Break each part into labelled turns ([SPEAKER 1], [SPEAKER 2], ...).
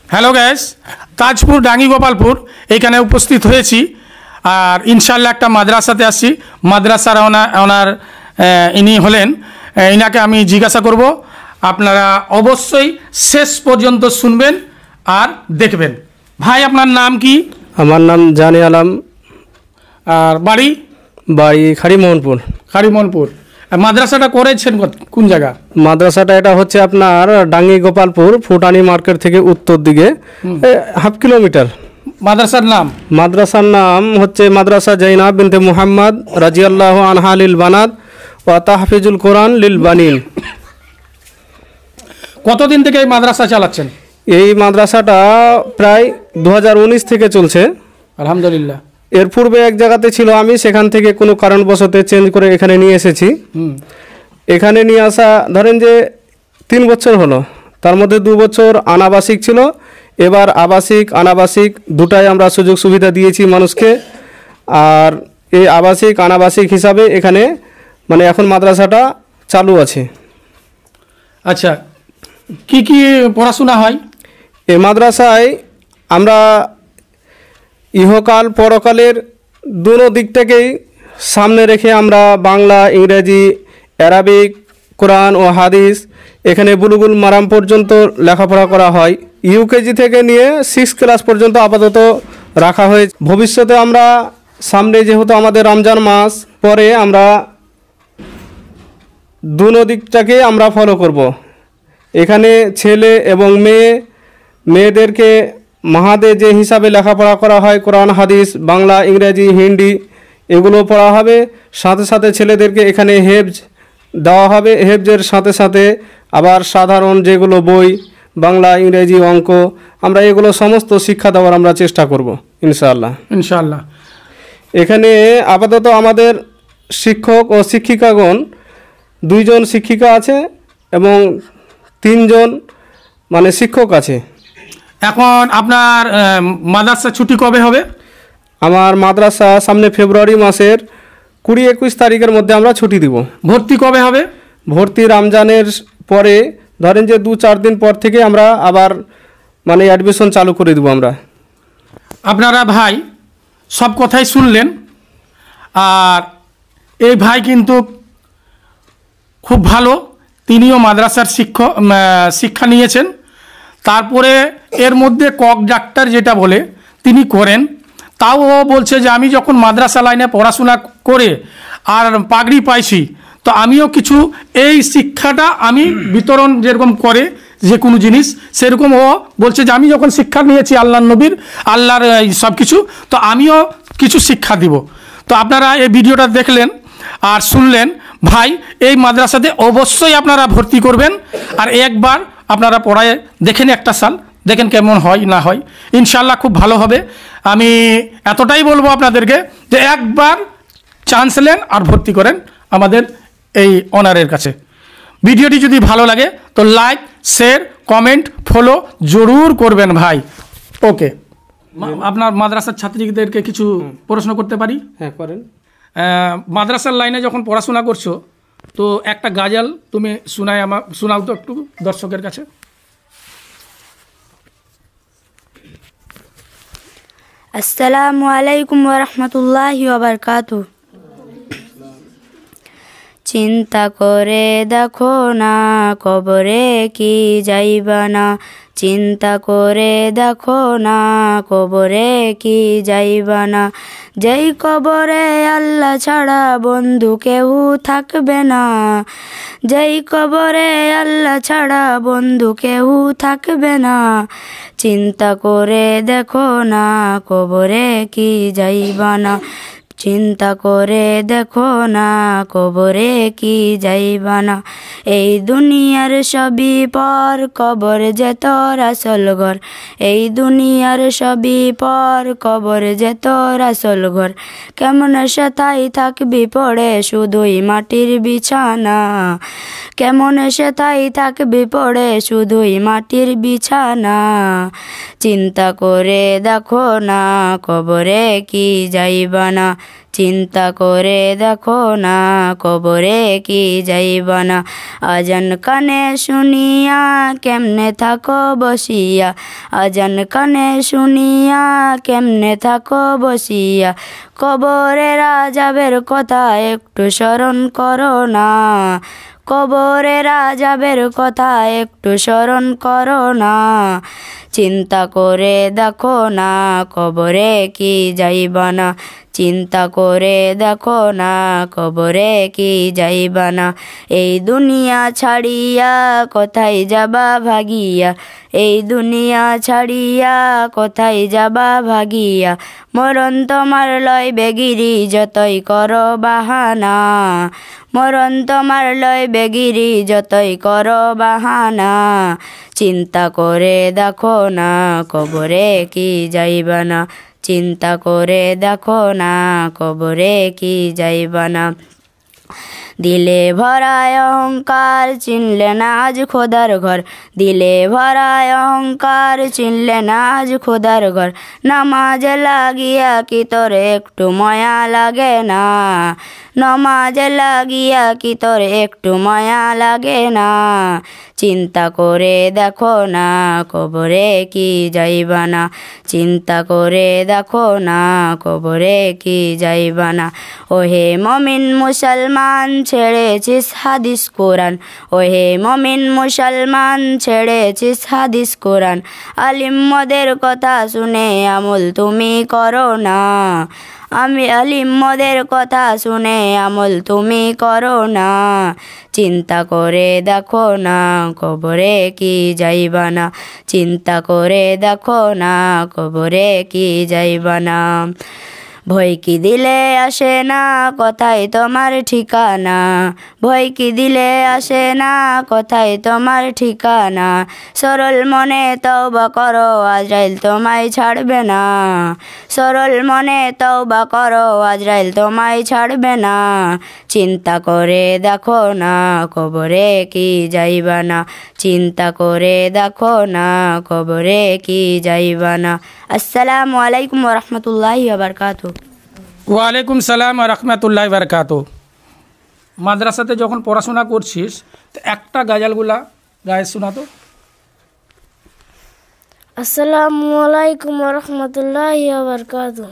[SPEAKER 1] Hello gas, Tajpur Dangi Gopalpur এখানে উপস্থিত হয়েছি। আর ইনশাল্লাহ একটা মাদ্রাসাতে আসছি। মাদ্রাসার ওনার ইনি হলেন, ইনাকে আমি জিজ্ঞাসা করব। আপনারা অবশ্যই শেষ পর্যন্ত শুনবেন আর দেখবেন। ভাই, আপনার নাম কি?
[SPEAKER 2] আমার নাম জানি আলম।
[SPEAKER 1] আর বাড়ি?
[SPEAKER 2] বাড়ি খাড়িমোহনপুর।
[SPEAKER 1] খাড়িমোহনপুর। মাদ্রাসাটা করেছেন কোন জায়গা?
[SPEAKER 2] মাদ্রাসাটা এটা হচ্ছে আপনার ডাঙ্গি গোপালপুর ফুটানি মার্কেট থেকে উত্তর দিকে 1/2 কিলোমিটার।
[SPEAKER 1] মাদ্রাসার নাম
[SPEAKER 2] হচ্ছে মাদ্রাসা জাইনাব বিনতে মুহাম্মদ রাজিয়াল্লাহু আনহা লিল বানাত ওয়া তাহফিজুল কোরআন লিল বানিন।
[SPEAKER 1] কতদিন থেকে এই মাদ্রাসা চালাচ্ছেন?
[SPEAKER 2] এই মাদ্রাসাটা প্রায় 2019 থেকে চলছে।
[SPEAKER 1] আলহামদুলিল্লাহ।
[SPEAKER 2] এর পূর্বে এক জায়গাতে ছিল, আমি সেখান থেকে কোনো কারণবশত চেঞ্জ করে এখানে নিয়ে এসেছি। এখানে নিয়ে আসা ধরেন যে 3 বছর হলো, তার মধ্যে 2 বছর অনাবাসিক ছিল। এবার আবাসিক অনাবাসিক দুটাই আমরা সুযোগ সুবিধা দিয়েছি মানুষকে। আর এই আবাসিক অনাবাসিক হিসাবে এখানে মানে এখন মাদ্রাসাটা চালু আছে।
[SPEAKER 1] আচ্ছা, কি কি পড়াশোনা হয়
[SPEAKER 2] এই মাদ্রাসায়? আমরা ইহকাল পরকালের দুনো দিক থেকেই সামনে রেখে আমরা বাংলা, ইংরেজি, অ্যারাবিক, কোরআন ও হাদিস, এখানে বুলুগুল মারাম পর্যন্ত লেখাপড়া করা হয়। ইউকেজি থেকে নিয়ে 6 ক্লাস পর্যন্ত আপাতত রাখা হয়েছে। ভবিষ্যতে আমরা সামনে যেহেতু আমাদের রমজান মাস পরে আমরা দুনো দিকটাকে আমরা ফলো করব। এখানে ছেলে এবং মেয়েদেরকে মাহাদে যে হিসাবে লেখাপড়া করা হয়, কোরআন হাদিস, বাংলা, ইংরেজি, হিন্দি এগুলো পড়া হবে। সাথে সাথে ছেলেদেরকে এখানে হেফজ দেওয়া হবে। হেফজের সাথে সাথে আবার সাধারণ যেগুলো বই, বাংলা, ইংরেজি, অঙ্ক, আমরা এগুলো সমস্ত শিক্ষা দেওয়ার আমরা চেষ্টা করব ইনশাআল্লাহ। এখানে আপাতত আমাদের শিক্ষক ও শিক্ষিকাগণ 2 জন শিক্ষিকা আছে এবং 3 জন মানে শিক্ষক আছে।
[SPEAKER 1] এখন আপনার মাদ্রাসা ছুটি কবে হবে?
[SPEAKER 2] আমার মাদ্রাসা সামনে ফেব্রুয়ারি মাসের 20-21 তারিখের মধ্যে আমরা ছুটি দিব।
[SPEAKER 1] ভর্তি কবে হবে?
[SPEAKER 2] ভর্তি রমজানের পরে, ধরেন যে 2-4 দিন পর থেকে আমরা আবার মানে অ্যাডমিশন চালু করে দেব আমরা।
[SPEAKER 1] আপনারা ভাই সব কথাই শুনলেন। আর এই ভাই কিন্তু খুব ভালো, তিনিও মাদ্রাসার শিক্ষা নিয়েছেন। তারপরে এর মধ্যে কক ডাক্তার যেটা বলে তিনি করেন। তাও ও বলছে যে আমি যখন মাদ্রাসা লাইনে পড়াশোনা করে আর পাগড়ি পাইছি, তো আমিও কিছু এই শিক্ষাটা আমি বিতরণ যেরকম করে যে কোনো জিনিস, সেরকম ও বলছে যে আমি যখন শিক্ষা নিয়েছি আল্লাহর নবীর, আল্লাহর সব কিছু, তো আমিও কিছু শিক্ষা দিব। তো আপনারা এই ভিডিওটা দেখলেন আর শুনলেন। ভাই, এই মাদ্রাসাতে অবশ্যই আপনারা ভর্তি করবেন। আর একবার আপনারা পড়ায় দেখেন, একটা সাল দেখেন কেমন হয় না হয়। ইনশাল্লাহ খুব ভালো হবে। আমি এতটাই বলবো আপনাদেরকে যে একবার চান্স নেন আর ভর্তি করেন আমাদের এই অনারের কাছে। ভিডিওটি যদি ভালো লাগে তো লাইক, শেয়ার, কমেন্ট, ফলো জরুর করবেন ভাই। ওকে, আপনার মাদ্রাসার ছাত্রীদেরকে কিছু প্রশ্ন করতে পারি?
[SPEAKER 2] হ্যাঁ, করেন।
[SPEAKER 1] মাদ্রাসার লাইনে যখন পড়াশোনা করছো, তো একটা গাজাল তুমি শোনাও তো একটু দর্শকের কাছে।
[SPEAKER 3] আসসালামু আলাইকুম ওয়া রাহমাতুল্লাহি ওয়া বারাকাতুহু। চিন্তা করে দেখো না কবরে কি যাইবা না, চিন্তা করে দেখো না কবরে কি যাইবা না। যেই কবরে আল্লাহ ছাড়া বন্ধু কেউ থাকবে না, যেই কবরে আল্লাহ ছাড়া বন্ধু কেউ থাকবে না। চিন্তা করে দেখো না কবরে কি যাইবা না, চিন্তা করে দেখো না কবরে কি যাইবা না। এই দুনিয়ার সবই পর, কবর যে তোর আসল ঘর। এই দুনিয়ার সবই পর, কবর যে তোর আসল ঘর। কেমন সেথায় থাকবি পড়ে শুধুই মাটির বিছানা, কেমন সেথায় থাকবি পড়ে শুধুই মাটির বিছানা। চিন্তা করে দেখো না কবরে কি যাইবা না, চিন্তা করে দেখো না কবরে কি যাইবা না আজান কানে শুনিয়া কেমনে থাকো বসিয়া আজান কানে শুনিয়া কেমনে থাকো বসিয়া কবরের আযাবের কথা একটু স্মরণ করো না কবরের আযাবের কথা একটু স্মরণ করো না চিন্তা করে দেখো না কবরে কি যাইবা না চিন্তা করে দেখো না কবরে কি যাইবা না এই দুনিয়া ছাড়িয়া কোথায় যাবা ভাগিয়া এই দুনিয়া ছাড়িয়া কোথায় যাবা ভাগিয়া মরণ তোমার লইবে গিরি যতই করো বাহানা মরণ তোমার লইবে গিরি যতই করো বাহানা চিন্তা করে দেখো না কবরে কি যাইবা না চিন্তা করে দেখো না কবরে কি যাইবা না দিলে ভরায় অহংকার চিনলে না আজ খোদার ঘর দিলে ভরায় অহংকার চিনলে না আজ খোদার ঘর নামাজ লাগিয়া কি তোর একটু মায়া লাগে না নমাজ লাগিয়া কি তোর একটু মায়া লাগে না চিন্তা করে দেখো না কবরে কি যাইবা না চিন্তা করে দেখো না কবরে কি যাইবা না ওহে মমিন মুসলমান ছেড়েছিস হাদিস কোরআন ওহে মমিন মুসলমান ছেড়েছিস হাদিস কোরআন আলিমদের কথা শুনে আমল তুমি করো না আমি আলিমদের কথা শুনে আমল তুমি করো না চিন্তা করে দেখো না কবরে কি যাইবা না চিন্তা করে দেখো না কবরে কি যাইবা না ভয় কি দিলে আসে না কোথায় তোমার ঠিকানা ভয় কি দিলে আসে না কোথায় তোমার ঠিকানা সরল মনে তওবা করো আজরাইল তোমায় ছাড়বে না সরল মনে তওবা করো আজরাইল তোমায় ছাড়বে না চিন্তা করে দেখো না কবরে কি যাইবা না চিন্তা করে দেখো না কবরে কি যাইবা না আসসালামু আলাইকুম ওয়া রাহমাতুল্লাহি ওয়া বারাকাতুহু
[SPEAKER 1] ওয়ালাইকুম সালাম রহমতুল্লাহ বারকাত মাদ্রাসাতে যখন পড়াশোনা করছিস তো একটা গাজালগুলা গায়ে শোনা তো
[SPEAKER 4] আসসালামু আলাইকুম ওয়া রাহমাতুল্লাহি ওয়া বারাকাতুহু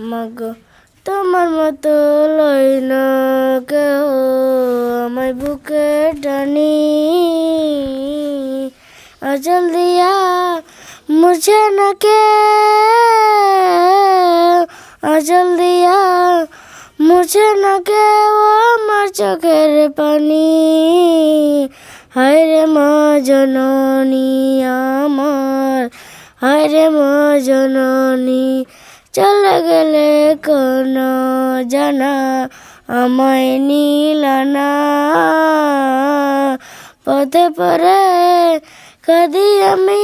[SPEAKER 4] মাগো তোমার মতো লই না কেউ আমায় বুকে টানি আজল দিয়া মুঝে না কে আজল দিয়া মুঝে না কে ও আমার চোখের পানি হায় রে মা জননী আমার হায় রে মা জননী চলে গেলে কোন জানা আমায় নিলানা পথে পরে কাঁদি আমি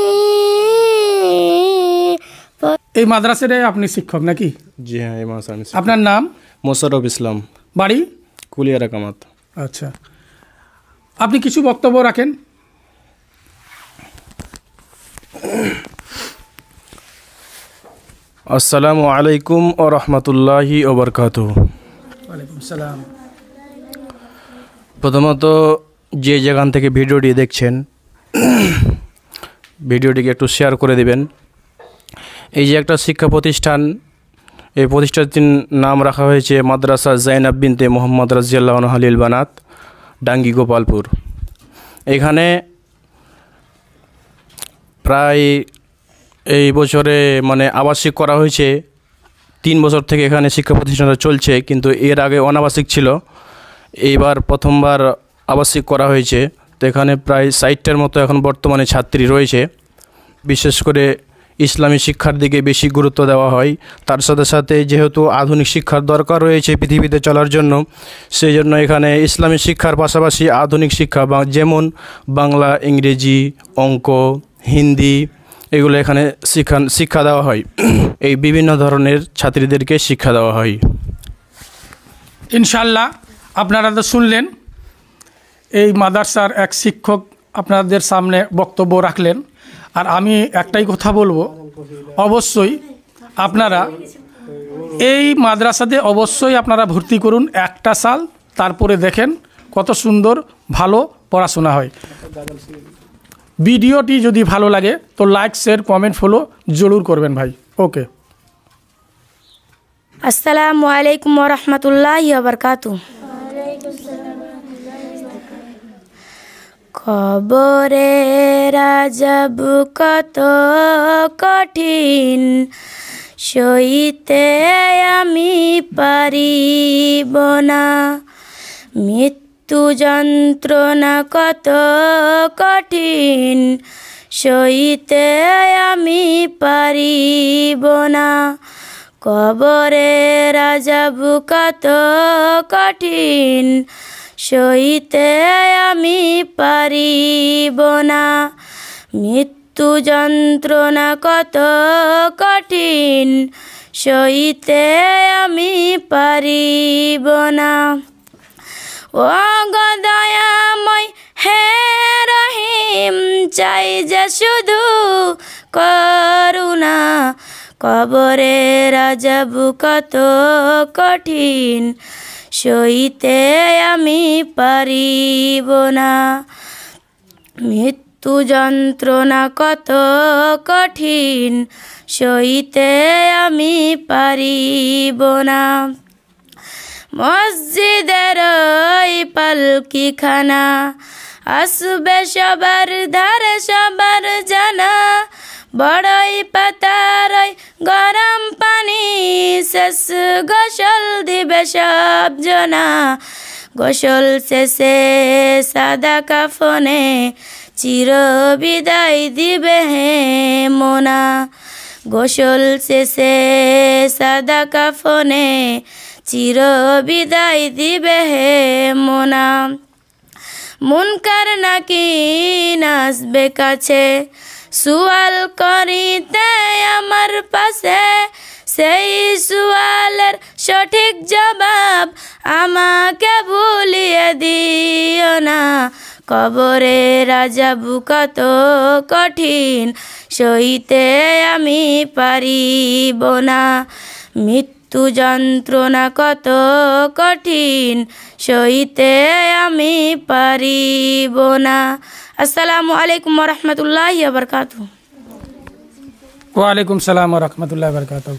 [SPEAKER 1] এই মাদ্রাসার আপনি শিক্ষক নাকি
[SPEAKER 2] জি হ্যাঁ এই মাস আমি
[SPEAKER 1] আপনার নাম
[SPEAKER 2] মোশাররফ ইসলাম
[SPEAKER 1] বাড়ি
[SPEAKER 2] কুলিয়ারা কামাত
[SPEAKER 1] আচ্ছা আপনি কিছু বক্তব্য রাখেন
[SPEAKER 2] আসসালামু আলাইকুম ওয়া রাহমাতুল্লাহি ওয়া বারাকাতুহু
[SPEAKER 1] ওয়ালাইকুম সালাম
[SPEAKER 2] প্রথমত যে যেখান থেকে ভিডিওটি দেখছেন ভিডিওটিকে একটু শেয়ার করে দেবেন এই যে একটা শিক্ষা প্রতিষ্ঠান এই প্রতিষ্ঠানটির নাম রাখা হয়েছে মাদ্রাসা জাইনাব বিনতে মোহাম্মদ রাজিয়াল্লাহু আনহা লিল বানাত ডাঙ্গি গোপালপুর এখানে প্রায় এই বছরে মানে আবাসিক করা হয়েছে 3 বছর থেকে এখানে শিক্ষা প্রতিষ্ঠানটা চলছে কিন্তু এর আগে অনাবাসিক ছিল এইবার প্রথমবার আবাসিক করা হয়েছে তো এখানে প্রায় 60টার মতো এখন বর্তমানে ছাত্রী রয়েছে বিশেষ করে ইসলামী শিক্ষার দিকে বেশি গুরুত্ব দেওয়া হয় তার সাথে সাথে যেহেতু আধুনিক শিক্ষার দরকার রয়েছে পৃথিবীতে চলার জন্য সেই জন্য এখানে ইসলামী শিক্ষার পাশাপাশি আধুনিক শিক্ষা যেমন বাংলা ইংরেজি অঙ্ক হিন্দি এগুলো এখানে শিক্ষা দেওয়া হয় এই বিভিন্ন ধরনের ছাত্রীদেরকে শিক্ষা দেওয়া হয়
[SPEAKER 1] ইনশাআল্লাহ আপনারা তো শুনলেন এই মাদ্রাসার এক শিক্ষক আপনাদের সামনে বক্তব্য রাখলেন আর আমি একটাই কথা বলবো অবশ্যই আপনারা এই মাদ্রাসাতে অবশ্যই আপনারা ভর্তি করুন একটা সাল, তারপরে দেখেন কত সুন্দর ভালো পড়াশোনা হয়। ভিডিওটি যদি ভালো লাগে তো লাইক শেয়ার কমেন্ট ফলো জরুর করবেন ভাই। ওকে,
[SPEAKER 3] আসসালামু আলাইকুম ওয়া রাহমাতুল্লাহি ওয়া বারাকাতুহু। কবরে রাজাব কত কঠিন, সইতে আমি পারিব না। মৃত্যু যন্ত্রণা কত কঠিন, সইতে আমি পারিব না। কবরে রাজাব কত কঠিন, সইতে আমি পারিব না। মৃত্যু যন্ত্রণা কত কঠিন, সইতে আমি পারিব না। ও গো দয়াময় হে রহিম, চাই যে শুধু করুণা। কবরে রাজাব কত কঠিন, সইতে আমি পারিব না। মৃত্যু যন্ত্রণা কত কঠিন, সইতে আমি পারিব না। মসজিদের ওই পালকিখানা, আসবে সবার ধারে সবার জানা। বড়ই পাতার গরম পানি, শেষ গোসল দিবে সব জনা। গোসল শেষে সাদা কাফনে, চির বিদায় দিবে হে মোনা। গোসল শেষে সাদা কাফনে, চির বিদায় দিবে হে মোনা। মুনকার নাকির আসবে কাছে, সুয়াল করিতে আমার পাশে। সেই সুয়ালের সঠিক জবাব আমাকে ভুলিয়ে দিও না। কবরে রাজাব কত কঠিন, সইতে আমি পারিব না। মৃত্যু যন্ত্রণা কত কঠিন, সইতে আমি পারিব না। আসসালামু আলাইকুম ওয়া রাহমাতুল্লাহি ওয়া বারাকাতুহু।
[SPEAKER 1] ওয়ালাইকুম সালাম ওয়া রাহমাতুল্লাহি ওয়া বারাকাতুহু।